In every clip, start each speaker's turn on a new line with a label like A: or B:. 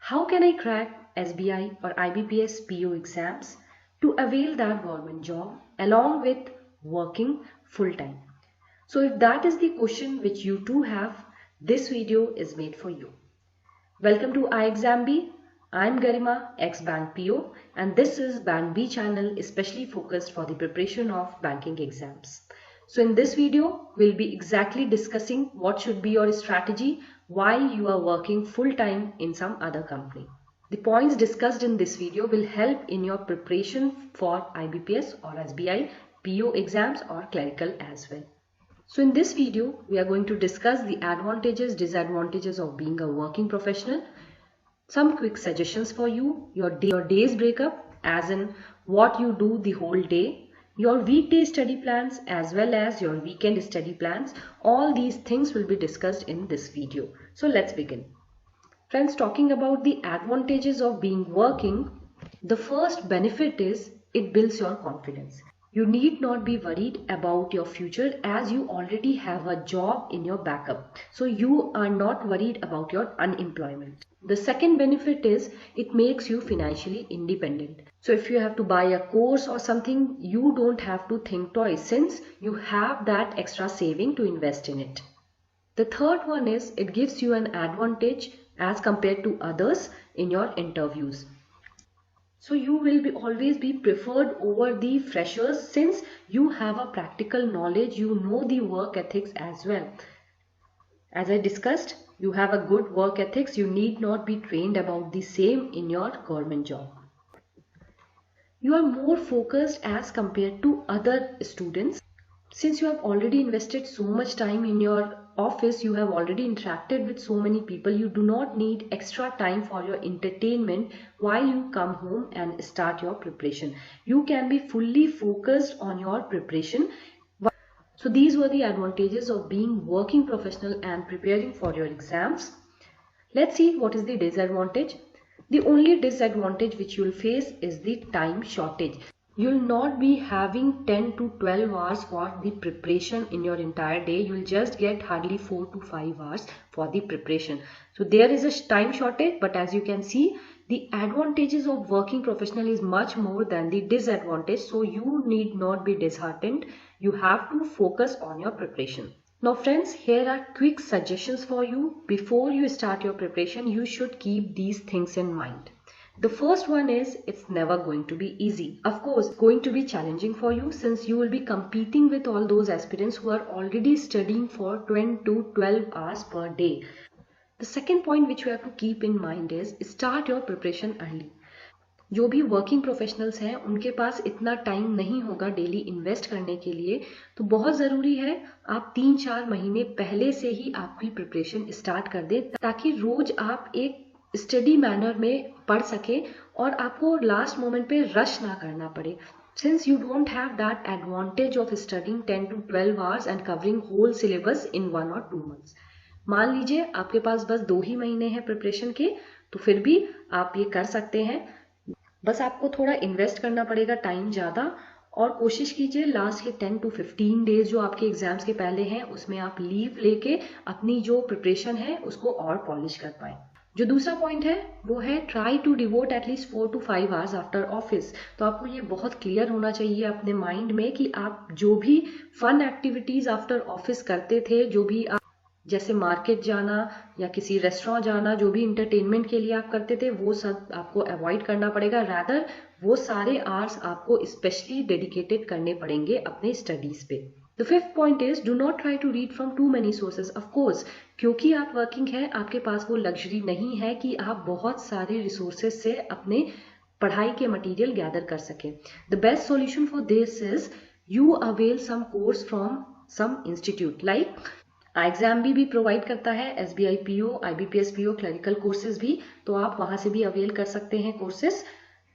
A: How can I crack SBI or IBPS PO exams to avail that government job along with working full time? So if that is the question which you too have, this video is made for you. Welcome to iExamB. I'm Garima, ex-Bank PO, and this is Bank B channel especially focused for the preparation of banking exams. So in this video, we'll be exactly discussing what should be your strategy while you are working full-time in some other company. The points discussed in this video will help in your preparation for IBPS or SBI, PO exams or clerical as well. So in this video, we are going to discuss the advantages, disadvantages of being a working professional, some quick suggestions for you, your day's breakup as in what you do the whole day, your weekday study plans as well as your weekend study plans. All these things will be discussed in this video. So let's begin. Friends, talking about the advantages of being working, the first benefit is it builds your confidence. You need not be worried about your future as you already have a job in your backup. So you are not worried about your unemployment. The second benefit is it makes you financially independent. So if you have to buy a course or something, you don't have to think twice since you have that extra saving to invest in it. The third one is it gives you an advantage as compared to others in your interviews. So you will always be preferred over the freshers since you have a practical knowledge, you know the work ethics as well. As I discussed, you have a good work ethics, you need not be trained about the same in your government job. You are more focused as compared to other students. Since you have already invested so much time in your office, you have already interacted with so many people, you do not need extra time for your entertainment while you come home and start your preparation. You can be fully focused on your preparation. So these were the advantages of being working professional and preparing for your exams. Let's see what is the disadvantage. The only disadvantage which you will face is the time shortage. You will not be having 10 to 12 hours for the preparation in your entire day. You will just get hardly 4 to 5 hours for the preparation. So there is a time shortage, but as you can see, the advantages of working professional is much more than the disadvantage. So you need not be disheartened. You have to focus on your preparation. Now friends, here are quick suggestions for you. Before you start your preparation, you should keep these things in mind. The first one is it's never going to be easy. Of course, it's going to be challenging for you since you will be competing with all those aspirants who are already studying for 10 to 12 hours per day. The second point which you have to keep in mind is start your preparation early. जो भी working professionals हैं उनके पास इतना time नहीं होगा daily invest करने के लिए, तो बहुत ज़रूरी है आप 3-4 महीने पहले से ही आपकी प्रिपरेशन स्टार्ट कर दें ताकि रोज आप एक स्टडी मैनर में पढ़ सके और आपको लास्ट मोमेंट पे रश ना करना पड़े. Since you don't have that advantage of studying 10 to 12 hours and covering whole syllabus in 1 or 2 months. मान लीजिए आपके पास बस 2 ही महीने हैं प्रिपरेशन के, तो फिर भी आप ये कर सकते हैं. बस आपको थोड़ा इन्वेस्ट करना पड़ेगा टाइम ज़्यादा और कोशिश कीजिए लास्ट के 10 to 15 डेज जो आपके एग्जाम्स के पहले हैं उसमें आप लीव लेके अपनी जो प्रिपरेशन है उसको और पॉलिश कर पाएँ. जो दूसरा पॉइंट है वो है try to devote at least 4 to 5 hours after office. तो आपको ये बहुत क्लियर होना चाहिए अपने माइंड में कि आप जो भी फन एक्टिविटीज आफ्टर ऑफिस करते थे, जो भी आप जैसे मार्केट जाना या किसी रेस्टोरेंट जाना, जो भी इंटरटेनमेंट के लिए आप करते थे वो सब आपको अवॉइड करना पड़ेगा. रैदर वो सारे आवर्स आपको स्पेशली डेडिकेटेड करने पड़ेंगे अपने स्टडीज पे. The fifth point is do not try to read from too many sources. Of course, क्योंकि आप वर्किंग है आपके पास वो लग्जरी नहीं है कि आप बहुत सारे रिसोर्सेज से अपने पढ़ाई के मटेरियल गैदर कर सकें. The best solution for this is you avail some course from some institute like iExamB भी प्रोवाइड करता है, SBI PO, IBPS PO clerical courses भी, तो आप वहाँ से भी अवेल कर सकते हैं कोर्सेज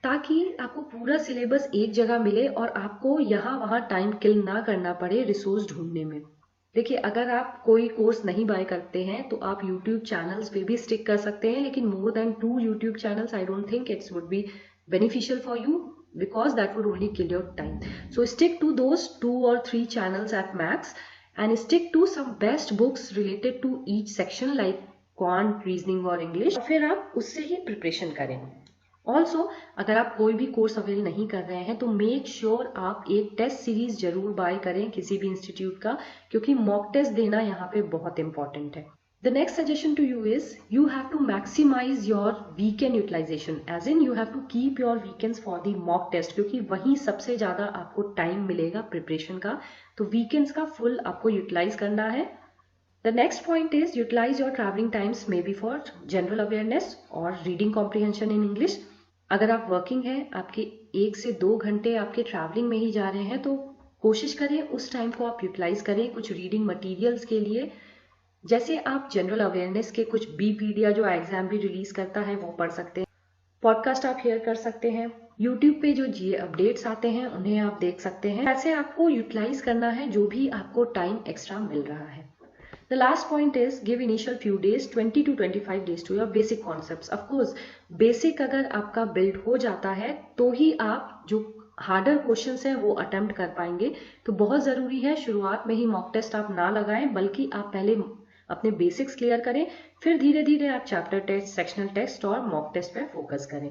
A: ताकि आपको पूरा सिलेबस एक जगह मिले और आपको यहाँ वहाँ टाइम किल ना करना पड़े रिसोर्स ढूंढने में. देखिए अगर आप कोई कोर्स नहीं बाय करते हैं तो आप YouTube चैनल्स पे भी स्टिक कर सकते हैं, लेकिन more than 2 YouTube channels I don't think it's would be beneficial for you because that would only kill your time. So stick to those 2 or 3 channels at max and stick to some best books related to each section like quant, reasoning और English, फिर आप उससे ही preparation करें। Also अगर आप कोई भी course avail नहीं कर रहे हैं तो मेक श्योर आप एक टेस्ट सीरीज जरूर बाय करें किसी भी इंस्टीट्यूट का, क्योंकि मॉक टेस्ट देना यहाँ पे बहुत इंपॉर्टेंट है। The next suggestion to you is you have to maximize your weekend utilization, as in you have to keep your weekends for the mock test, क्योंकि वहीं सबसे ज़्यादा आपको टाइम मिलेगा प्रिपरेशन का, तो वीकेंड्स का फुल आपको यूटिलाइज करना है। The next point is utilize your traveling times maybe for general awareness or reading comprehension in English. अगर आप वर्किंग हैं, आपके 1 से 2 घंटे आपके ट्रैवलिंग में ही जा रहे हैं, तो कोशिश करें उस टाइम को आप यूटिलाइज करें कुछ रीडिंग मटेरियल्स के लिए। जैसे आप जनरल अवेयरनेस के कुछ बीपीडिया जो एग्जाम भी रिलीज करता है वो पढ़ सकते हैं, पॉडकास्ट आप हेयर कर सकते हैं, यूट्यूब पे जो जीए अपडेट्स आते हैं उन्हें आप देख सकते हैं। ऐसे आपको यूटिलाइज करना है जो भी आपको टाइम एक्स्ट्रा मिल रहा है। The last point is give initial few days 20 to 25 days to your basic concepts. Of course, basic अगर आपका बिल्ड हो जाता है तो ही आप जो हार्डर क्वेश्चंस हैं वो अटेम्प्ट कर पाएंगे। तो बहुत ज़रूरी है शुरुआत में ही मॉक टेस्ट आप ना लगाएं, बल्कि आप पहले अपने बेसिक्स क्लियर करें, फिर धीरे धीरे आप चैप्टर टेस्ट, सेक्शनल टेस्ट और मॉक टेस्ट पर फोकस करें।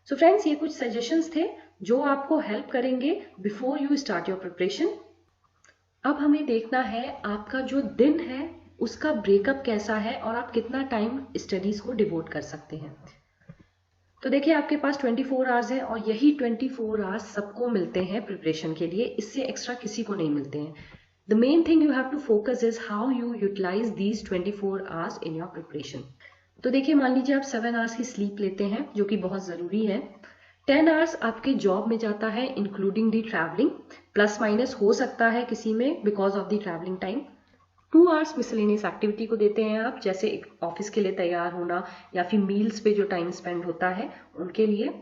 A: सो फ्रेंड्स, ये कुछ सजेशंस थे जो आपको हेल्प करेंगे before you start your preparation. अब हमें देखना है आपका जो दिन है उसका ब्रेकअप कैसा है और आप कितना टाइम स्टडीज को डिवोट कर सकते हैं। तो देखिए, आपके पास 24 आवर्स है और यही 24 आवर्स सबको मिलते हैं प्रिपरेशन के लिए, इससे एक्स्ट्रा किसी को नहीं मिलते हैं। The main thing you have to focus is how you utilise these 24 hours in your preparation. तो देखिए, मान लीजिए आप 7 आवर्स की स्लीप लेते हैं जो कि बहुत ज़रूरी है। 10 आवर्स आपके जॉब में जाता है including the travelling, plus minus हो सकता है किसी में because of the travelling time. 2 hours miscellaneous activity को देते हैं आप, जैसे एक ऑफिस के लिए तैयार होना या फिर मील्स पे जो टाइम स्पेंड होता है उनके लिए।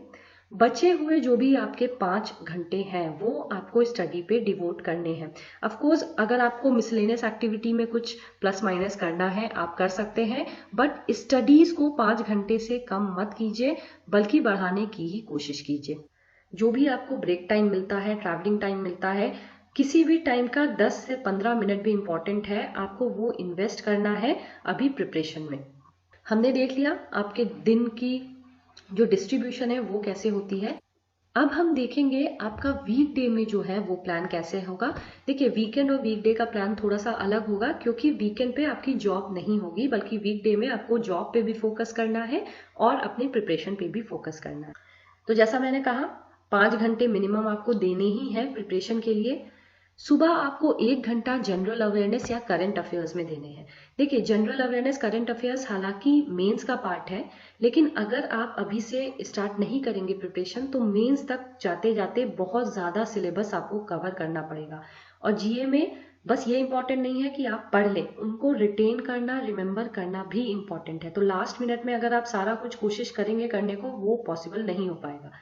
A: बचे हुए जो भी आपके 5 घंटे हैं वो आपको स्टडी पे डिवोट करने हैं। ऑफ कोर्स अगर आपको मिसलेनियस एक्टिविटी में कुछ प्लस माइनस करना है आप कर सकते हैं, बट स्टडीज को 5 घंटे से कम मत कीजिए, बल्कि बढ़ाने की ही कोशिश कीजिए। जो भी आपको ब्रेक टाइम मिलता है, ट्रैवलिंग टाइम मिलता है, किसी भी टाइम का 10 से 15 मिनट भी इंपॉर्टेंट है, आपको वो इन्वेस्ट करना है अभी प्रिपरेशन में। हमने देख लिया आपके दिन की जो डिस्ट्रीब्यूशन है वो कैसे होती है। अब हम देखेंगे आपका वीकडे में जो है वो प्लान कैसे होगा। देखिए, वीकेंड और वीकडे का प्लान थोड़ा सा अलग होगा, क्योंकि वीकेंड पे आपकी जॉब नहीं होगी, बल्कि वीकडे में आपको जॉब पे भी फोकस करना है और अपनी प्रिपरेशन पे भी फोकस करना है। तो जैसा मैंने कहा, 5 घंटे मिनिमम आपको देने ही है प्रिपरेशन के लिए। सुबह आपको 1 घंटा जनरल अवेयरनेस या करंट अफेयर्स में देने हैं। देखिए, जनरल अवेयरनेस, करंट अफेयर्स हालांकि मेंस का पार्ट है, लेकिन अगर आप अभी से स्टार्ट नहीं करेंगे प्रिपरेशन तो मेंस तक जाते जाते बहुत ज़्यादा सिलेबस आपको कवर करना पड़ेगा। और जीए में बस ये इंपॉर्टेंट नहीं है कि आप पढ़ लें, उनको रिटेन करना, रिमेंबर करना भी इंपॉर्टेंट है। तो लास्ट मिनट में अगर आप सारा कुछ कोशिश करेंगे करने को, वो पॉसिबल नहीं हो पाएगा।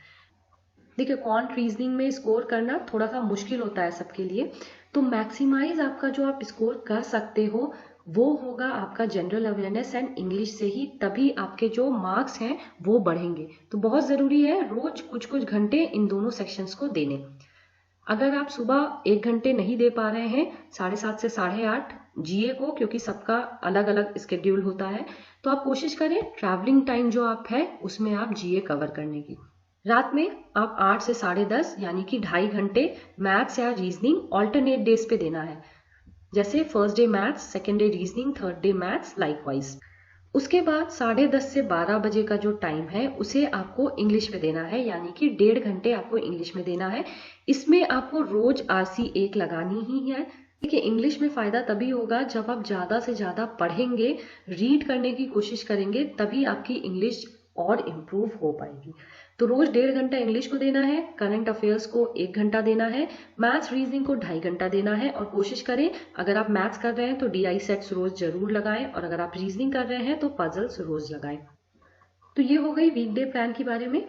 A: देखिए, क्वांट, रीजनिंग में स्कोर करना थोड़ा सा मुश्किल होता है सबके लिए, तो मैक्सिमाइज आपका जो आप स्कोर कर सकते हो वो होगा आपका जनरल अवेयरनेस एंड इंग्लिश से ही, तभी आपके जो मार्क्स हैं वो बढ़ेंगे। तो बहुत ज़रूरी है रोज कुछ कुछ घंटे इन दोनों सेक्शंस को देने। अगर आप सुबह 1 घंटे नहीं दे पा रहे हैं 7:30 से 8:30 जीए को, क्योंकि सबका अलग अलग स्केड्यूल होता है, तो आप कोशिश करें ट्रैवलिंग टाइम जो आप है उसमें आप जीए कवर करने की। रात में आप 8 से 10:30 यानी कि 2.5 घंटे मैथ्स या रीजनिंग ऑल्टरनेट डेज पे देना है, जैसे first day maths, second day reasoning, third day maths likewise. उसके बाद 10:30 से 12 बजे का जो टाइम है उसे आपको इंग्लिश में देना है, यानी कि 1.5 घंटे आपको इंग्लिश में देना है। इसमें आपको रोज आरसी 1 लगानी ही है। देखिए, इंग्लिश में फ़ायदा तभी होगा जब आप ज़्यादा से ज़्यादा पढ़ेंगे, रीड करने की कोशिश करेंगे, तभी आपकी इंग्लिश और इम्प्रूव हो पाएगी। तो रोज 1.5 घंटा इंग्लिश को देना है, करंट अफेयर्स को 1 घंटा देना है, मैथ्स रीजनिंग को 2.5 घंटा देना है। और कोशिश करें अगर आप मैथ्स कर रहे हैं तो DI सेट्स रोज जरूर लगाएं, और अगर आप रीजनिंग कर रहे हैं तो पजल्स रोज लगाएं। तो ये हो गई वीकडे प्लान के बारे में।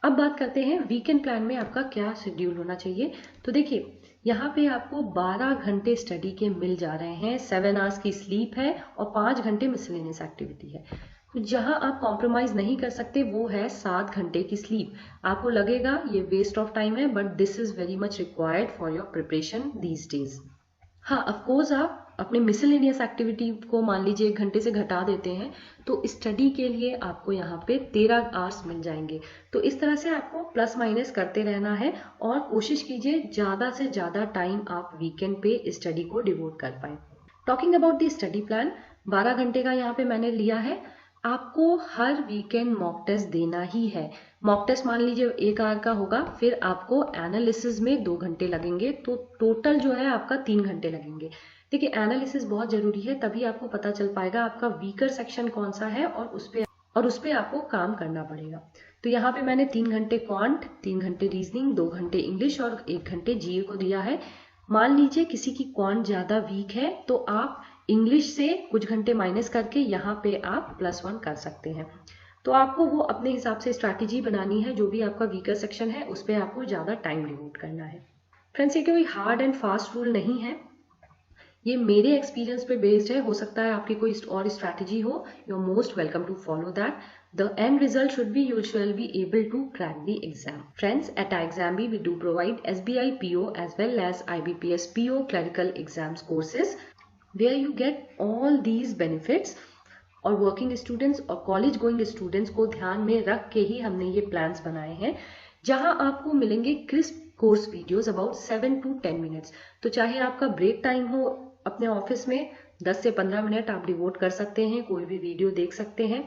A: अब बात करते हैं वीकेंड प्लान में आपका क्या शेड्यूल होना चाहिए। तो देखिए, यहाँ पे आपको 12 घंटे स्टडी के मिल जा रहे हैं, 7 आवर्स की स्लीप है और 5 घंटे मिसलेनियस एक्टिविटी है। जहां आप कॉम्प्रोमाइज नहीं कर सकते वो है 7 घंटे की स्लीप। आपको लगेगा ये वेस्ट ऑफ टाइम है, but this is very much required for your preparation these days. हाँ, ऑफकोर्स आप अपने मिसलेनियस एक्टिविटी को मान लीजिए 1 घंटे से घटा देते हैं तो स्टडी के लिए आपको यहाँ पे 13 आवर्स मिल जाएंगे। तो इस तरह से आपको प्लस माइनस करते रहना है और कोशिश कीजिए ज़्यादा से ज़्यादा टाइम आप वीकेंड पे स्टडी को डिवोट कर पाएं। Talking about the study plan, 12 घंटे का यहाँ पे मैंने लिया है। आपको हर वीकेंड मॉक टेस्ट देना ही है। मॉक टेस्ट मान लीजिए 1 आवर का होगा, फिर आपको एनालिसिस में 2 घंटे लगेंगे, तो टोटल जो है आपका 3 घंटे लगेंगे। देखिए एनालिसिस बहुत जरूरी है, तभी आपको पता चल पाएगा आपका वीकर सेक्शन कौन सा है और उस पे आपको काम करना पड़ेगा। तो यहाँ पे मैंने 3 घंटे क्वांट, 3 घंटे रीजनिंग, 2 घंटे इंग्लिश और 1 घंटे जीए को दिया है। मान लीजिए किसी की क्वांट ज्यादा वीक है तो आप इंग्लिश से कुछ घंटे माइनस करके यहाँ पे आप +1 कर सकते हैं। तो आपको वो अपने हिसाब से स्ट्रैटेजी बनानी है, जो भी आपका वीकर सेक्शन है उस पर आपको ज़्यादा टाइम डिवोट करना है। फ्रेंड्स, ये कोई हार्ड एंड फास्ट रूल नहीं है, ये मेरे एक्सपीरियंस पे बेस्ड है। हो सकता है आपकी कोई और स्ट्रैटेजी हो, you are most welcome to follow that. The end result should be you shall be able to crack the exam. Friends, at iExamBee we do provide SBI PO as well as IBPS PO clerical exams courses where you get all these benefits। और working students और college going students को ध्यान में रख के ही हमने ये plans बनाए हैं, जहां आपको मिलेंगे crisp course videos about 7 to 10 minutes. तो चाहे आपका ब्रेक टाइम हो अपने ऑफिस में, 10 से 15 मिनट आप डिवोट कर सकते हैं, कोई भी वीडियो देख सकते हैं।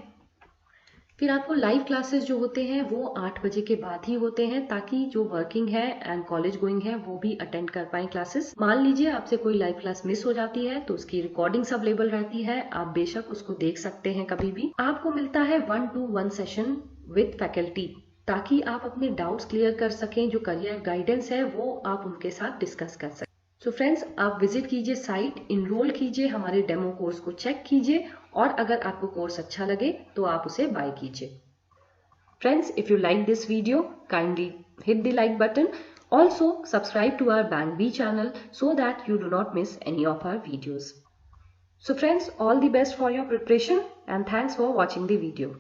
A: फिर आपको लाइव क्लासेस जो होते हैं वो 8 बजे के बाद ही होते हैं, ताकि जो वर्किंग है एंड कॉलेज गोइंग है वो भी अटेंड कर पाएं क्लासेस। मान लीजिए आपसे कोई लाइव क्लास मिस हो जाती है तो उसकी रिकॉर्डिंग्स अवेलेबल रहती है, आप बेशक उसको देख सकते हैं कभी भी। आपको मिलता है 1-to-1 सेशन विद फैकल्टी, ताकि आप अपने डाउट्स क्लियर कर सकें, जो करियर गाइडेंस है वो आप उनके साथ डिस्कस कर सकें। सो फ्रेंड्स, आप विजिट कीजिए साइट, इनरोल कीजिए, हमारे डेमो कोर्स को चेक कीजिए और अगर आपको कोर्स अच्छा लगे तो आप उसे बाय कीजिए। Friends, if you like this video, kindly hit the like button. Also subscribe to our BankBee channel so that you do not miss any of our videos. So friends, all the best for your preparation and thanks for watching the video.